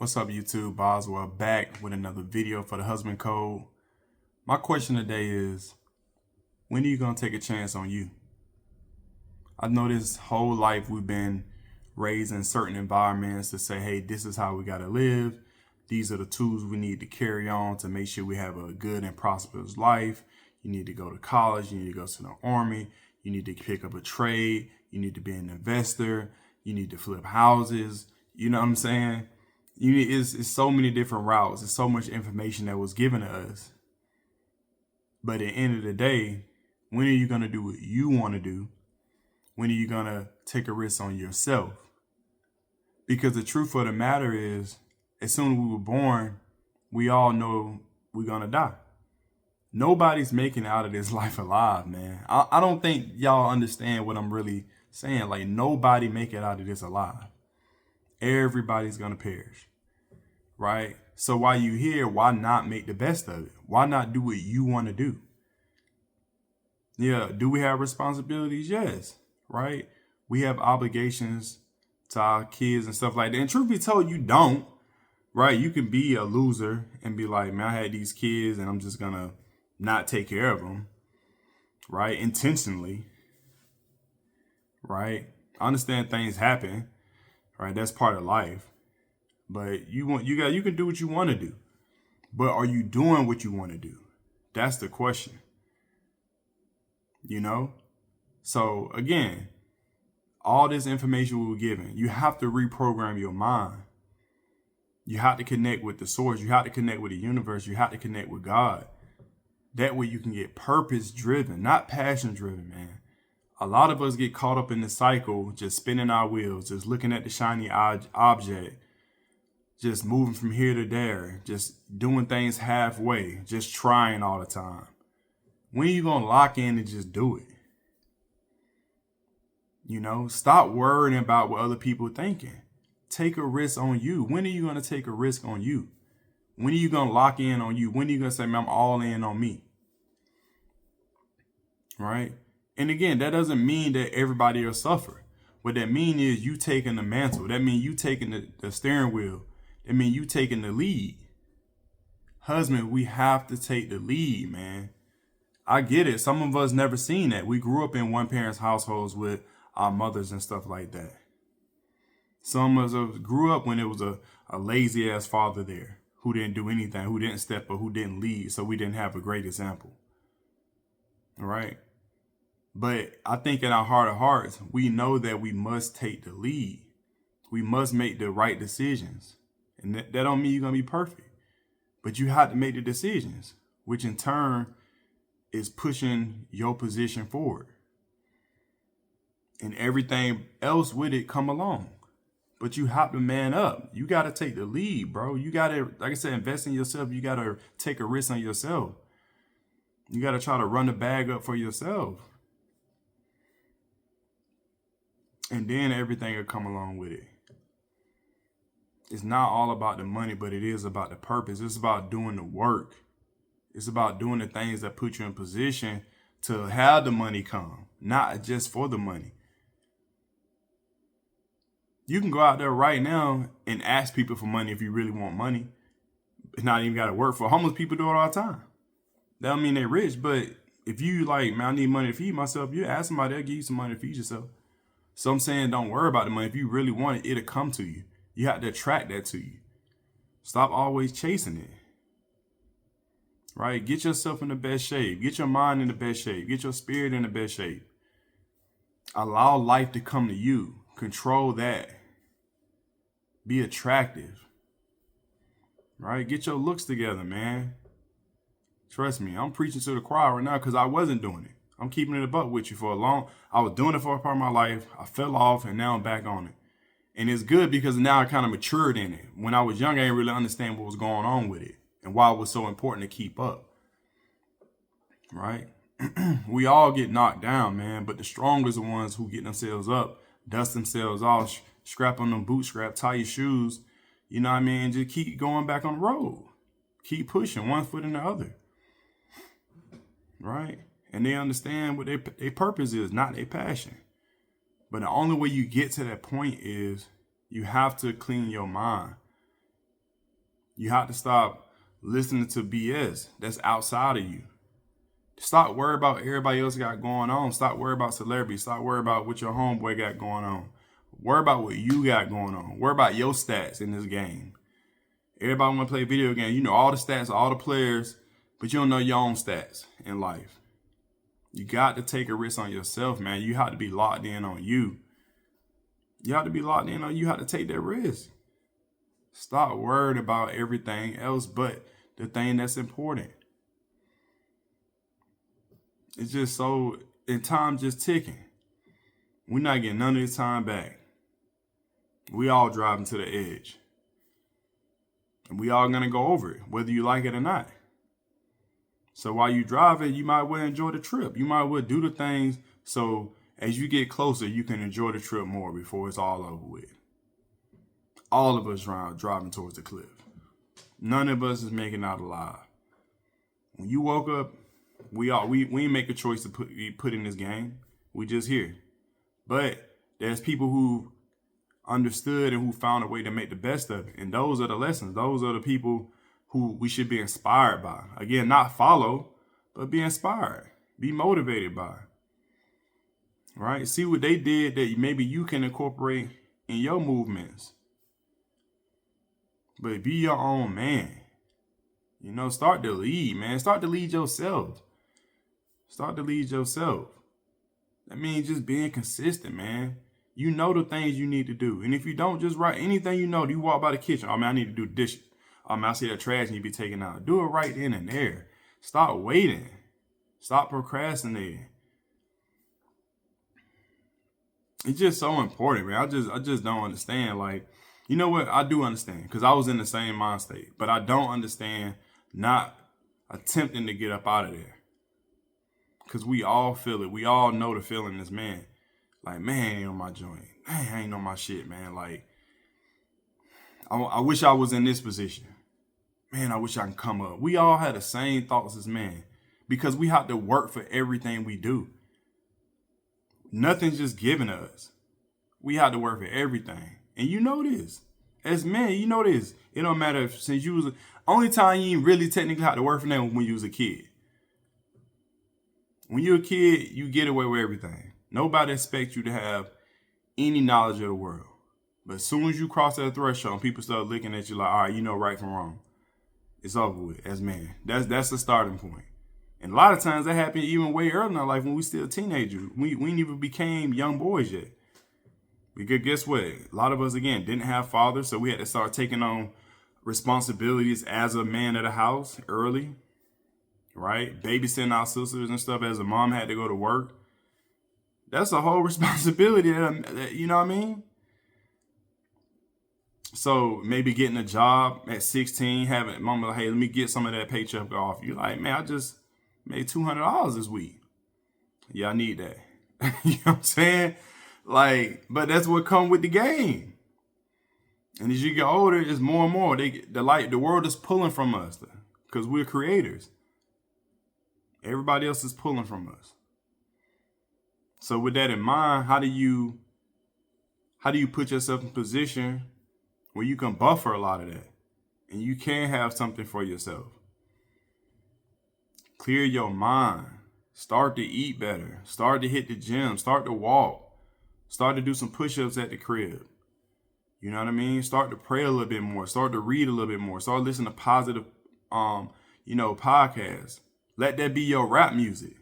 What's up, YouTube? Boswell back with another video for the Husband Code. My question today is, when are you going to take a chance on you? I know this whole life we've been raised in certain environments to say, hey, this is how we got to live. These are the tools we need to carry on to make sure we have a good and prosperous life. You need to go to college. You need to go to the army. You need to pick up a trade. You need to be an investor. You need to flip houses. You know what I'm saying? It's so many different routes. It's so much information that was given to us. But at the end of the day, when are you going to do what you want to do? When are you going to take a risk on yourself? Because the truth of the matter is, as soon as we were born, we all know we're going to die. Nobody's making it out of this life alive, man. I don't think y'all understand what I'm really saying. Like, nobody make it out of this alive. Everybody's going to perish. Right? So while you here, why not make the best of it? Why not do what you want to do? Yeah, do we have responsibilities? Yes, right? We have obligations to our kids and stuff like that. And truth be told, you don't, right? You can be a loser and be like, man, I had these kids and I'm just going to not take care of them, right? Intentionally, right? I understand things happen, right? That's part of life. But you can do what you want to do. But are you doing what you want to do? That's the question. You know? So again, all this information we were given, you have to reprogram your mind. You have to connect with the source. You have to connect with the universe. You have to connect with God. That way you can get purpose driven, not passion driven, man. A lot of us get caught up in the cycle, just spinning our wheels, just looking at the shiny object, just moving from here to there, just doing things halfway, just trying all the time. When are you going to lock in and just do it? You know, stop worrying about what other people are thinking. Take a risk on you. When are you going to take a risk on you? When are you going to lock in on you? When are you going to say, man, I'm all in on me? Right? And again, that doesn't mean that everybody will suffer. What that means is you taking the mantle. That means you taking the steering wheel. That means you taking the lead. Husband, we have to take the lead, man. I get it. Some of us never seen that. We grew up in one parent's households with our mothers and stuff like that. Some of us grew up when it was a lazy ass father there who didn't do anything, who didn't step up, who didn't lead. So we didn't have a great example. All right. But I think in our heart of hearts, we know that we must take the lead. We must make the right decisions. And that don't mean you're going to be perfect. But you have to make the decisions, which in turn is pushing your position forward. And everything else with it come along. But you have to man up. You got to take the lead, bro. You got to, like I said, invest in yourself. You got to take a risk on yourself. You got to try to run the bag up for yourself. And then everything will come along with it. It's not all about the money, but it is about the purpose. It's about doing the work. It's about doing the things that put you in position to have the money come, not just for the money. You can go out there right now and ask people for money if you really want money. It's not even got to work for. Homeless people do it all the time. That don't mean they're rich, but if you like, man, I need money to feed myself, you ask somebody, they'll give you some money to feed yourself. So I'm saying don't worry about the money. If you really want it, it'll come to you. You have to attract that to you. Stop always chasing it. Right? Get yourself in the best shape. Get your mind in the best shape. Get your spirit in the best shape. Allow life to come to you. Control that. Be attractive. Right? Get your looks together, man. Trust me, I'm preaching to the choir right now because I wasn't doing it. I'm keeping it a buck with you I was doing it for a part of my life. I fell off and now I'm back on it. And it's good because now I kind of matured in it. When I was young, I didn't really understand what was going on with it and why it was so important to keep up. Right? We all get knocked down, man, but the strongest are the ones who get themselves up, dust themselves off, scrap on them bootstrap, tie your shoes, you know what I mean? Just keep going back on the road. Keep pushing one foot in the other. Right? And they understand what their purpose is, not their passion. But the only way you get to that point is you have to clean your mind. You have to stop listening to BS that's outside of you. Stop worrying about everybody else got going on. Stop worrying about celebrities. Stop worrying about what your homeboy got going on. Worry about what you got going on. Worry about your stats in this game. Everybody want to play video games. You know all the stats, all the players, but you don't know your own stats in life. You got to take a risk on yourself, man. You have to be locked in on you. You have to be locked in on you. You have to take that risk. Stop worrying about everything else but the thing that's important. It's just so, and time just ticking. We're not getting none of this time back. We all driving to the edge. And we all going to go over it, whether you like it or not. So while you driving, you might well enjoy the trip. You might well do the things so as you get closer, you can enjoy the trip more before it's all over with. All of us driving towards the cliff. None of us is making out alive. When you woke up, we ain't make a choice to put in this game. We just here. But there's people who understood and who found a way to make the best of it. And those are the lessons. Those are the people who we should be inspired by. Again, not follow, but be inspired. Be motivated by. Right? See what they did that maybe you can incorporate in your movements. But be your own man. You know, start to lead, man. Start to lead yourself. Start to lead yourself. That means just being consistent, man. You know the things you need to do. And if you don't, just write anything you know. You walk by the kitchen. I need to do the dishes. I see that trash need to be taken out. Do it right then and there. Stop waiting. Stop procrastinating. It's just so important, man. I just don't understand. Like, you know what? I do understand because I was in the same mind state. But I don't understand not attempting to get up out of there. Because we all feel it. We all know the feeling as man. Like, man, ain't on my joint. Man, I ain't on my shit, man. Like, I wish I was in this position. Man, I wish I can come up. We all had the same thoughts as man. Because we have to work for everything we do. Nothing's just given to us. We have to work for everything. And you know this. As men, you know this. It don't matter if since you was only time you really technically had to work for them when you was a kid. When you're a kid, you get away with everything. Nobody expects you to have any knowledge of the world. But as soon as you cross that threshold, people start looking at you like, all right, you know right from wrong. It's over with as men. That's the starting point. And a lot of times that happened even way earlier in our life when we still teenagers. We ain't even became young boys yet. Because guess what? A lot of us, again, didn't have fathers, so we had to start taking on responsibilities as a man of the house early, right? Babysitting our sisters and stuff as a mom had to go to work. That's a whole responsibility, you know what I mean? So maybe getting a job at 16, having mama like, hey, let me get some of that paycheck off. You're like, man, I just made $200 this week. Yeah, I need that. You know what I'm saying? Like, but that's what comes with the game. And as you get older, it's more and more. The world is pulling from us because we're creators. Everybody else is pulling from us. So with that in mind, how do you put yourself in position where you can buffer a lot of that and you can have something for yourself? Clear your mind. Start to eat better. Start to hit the gym. Start to walk. Start to do some push-ups at the crib. You know what I mean? Start to pray a little bit more. Start to read a little bit more. Start listening to positive, podcasts. Let that be your rap music.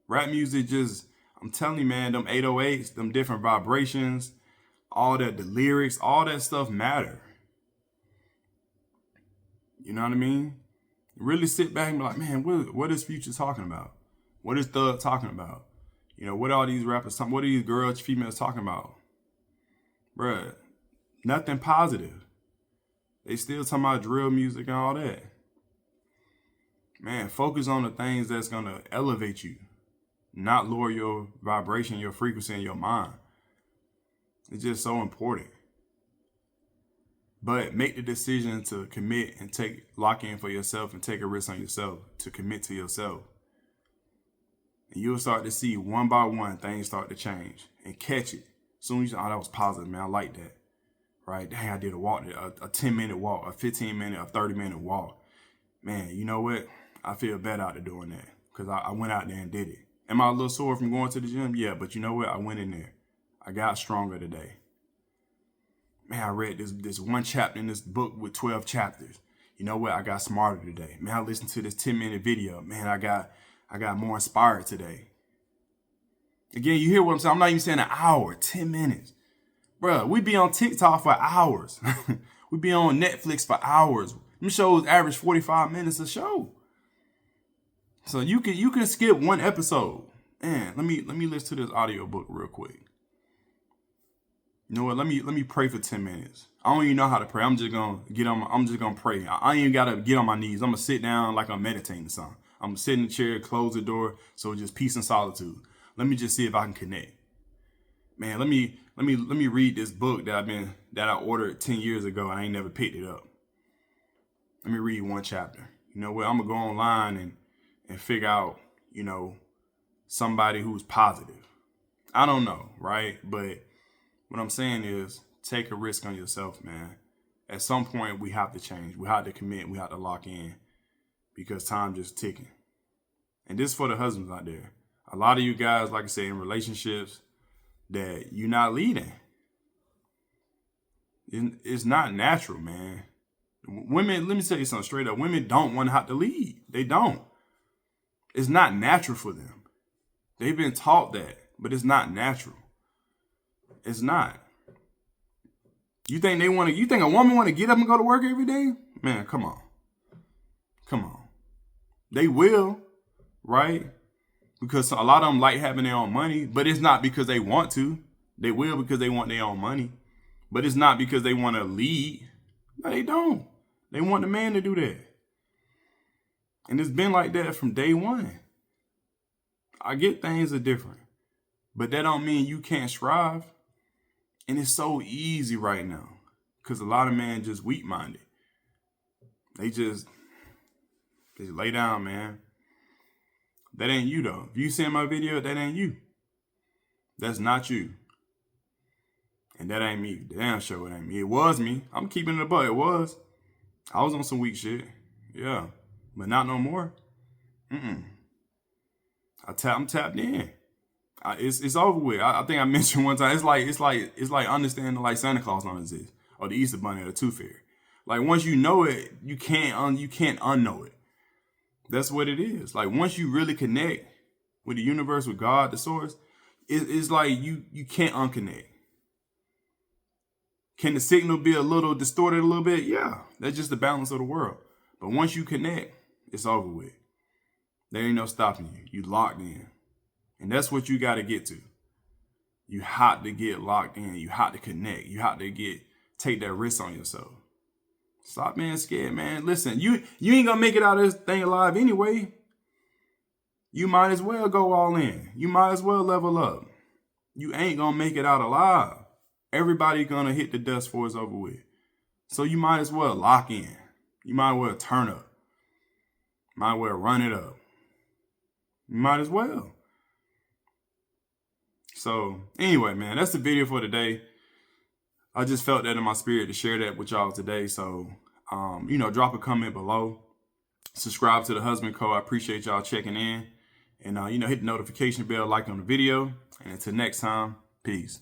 Rap music just, I'm telling you, man, them 808s, them different vibrations, all that, the lyrics, all that stuff matter. You know what I mean? Really sit back and be like, man, what is Future talking about? What is Thug talking about? You know, what are these rappers talking? What are these girls, females talking about? Bruh, nothing positive. They still talking about drill music and all that. Man, focus on the things that's going to elevate you, not lower your vibration, your frequency, and your mind. It's just so important. But make the decision to commit and lock in for yourself and take a risk on yourself to commit to yourself. And you'll start to see one by one things start to change and catch it. As soon as that was positive, man. I like that. right? Dang, I did a walk, a 10-minute walk, a 15-minute, a 30-minute walk. Man, you know what? I feel better after doing that because I went out there and did it. Am I a little sore from going to the gym? Yeah, but you know what? I went in there. I got stronger today. Man, I read this one chapter in this book with 12 chapters. You know what? I got smarter today. Man, I listened to this 10-minute video. Man, I got more inspired today. Again, you hear what I'm saying? I'm not even saying an hour, 10 minutes. Bruh, we be on TikTok for hours. We be on Netflix for hours. Them shows average 45 minutes a show. So you can skip one episode. Man, let me listen to this audiobook real quick. You know what? Let me pray for 10 minutes. I don't even know how to pray. I'm just gonna pray. I ain't even gotta get on my knees. I'm gonna sit down like I'm meditating or something. I'm gonna sit in the chair, close the door, so just peace and solitude. Let me just see if I can connect. Man, let me read this book that I ordered 10 years ago and I ain't never picked it up. Let me read one chapter. You know what? I'm gonna go online and figure out, you know, somebody who's positive. I don't know, right? But what I'm saying is take a risk on yourself, man. At some point, we have to change. We have to commit. We have to lock in because time just ticking. And this is for the husbands out there. A lot of you guys, like I say, in relationships that you're not leading. It's not natural, man. Women, let me tell you something straight up. Women don't want to have to lead. They don't. It's not natural for them. They've been taught that, but it's not natural. It's not. You think a woman want to get up and go to work every day? Man, come on. Come on. They will, right? Because a lot of them like having their own money, but it's not because they want to. They will because they want their own money. But it's not because they want to lead. No, they don't. They want the man to do that. And it's been like that from day one. I get things are different, but that don't mean you can't strive. And it's so easy right now because a lot of men just weak-minded. They just lay down, man. That ain't you, though. If you see my video, that ain't you. That's not you. And that ain't me. Damn sure it ain't me. It was me. I'm keeping it above. It was. I was on some weak shit. Yeah. But not no more. I'm tapped in. It's over with. I think I mentioned one time. It's like understanding like Santa Claus don't exist, or the Easter Bunny, or the Tooth Fairy. Like once you know it, you can't unknow it. That's what it is. Like once you really connect with the universe, with God, the source, it's like you can't unconnect. Can the signal be a little distorted a little bit? Yeah, that's just the balance of the world. But once you connect, it's over with. There ain't no stopping you. You locked in. And that's what you got to get to. You have to get locked in. You have to connect. You have to take that risk on yourself. Stop being scared, man. Listen, you ain't going to make it out of this thing alive anyway. You might as well go all in. You might as well level up. You ain't going to make it out alive. Everybody going to hit the dust before it's over with. So you might as well lock in. You might as well turn up. Might as well run it up. You might as well. So anyway, man, that's the video for today. I just felt that in my spirit to share that with y'all today. So, drop a comment below. Subscribe to the Husband Code. I appreciate y'all checking in. And, hit the notification bell, like on the video. And until next time, peace.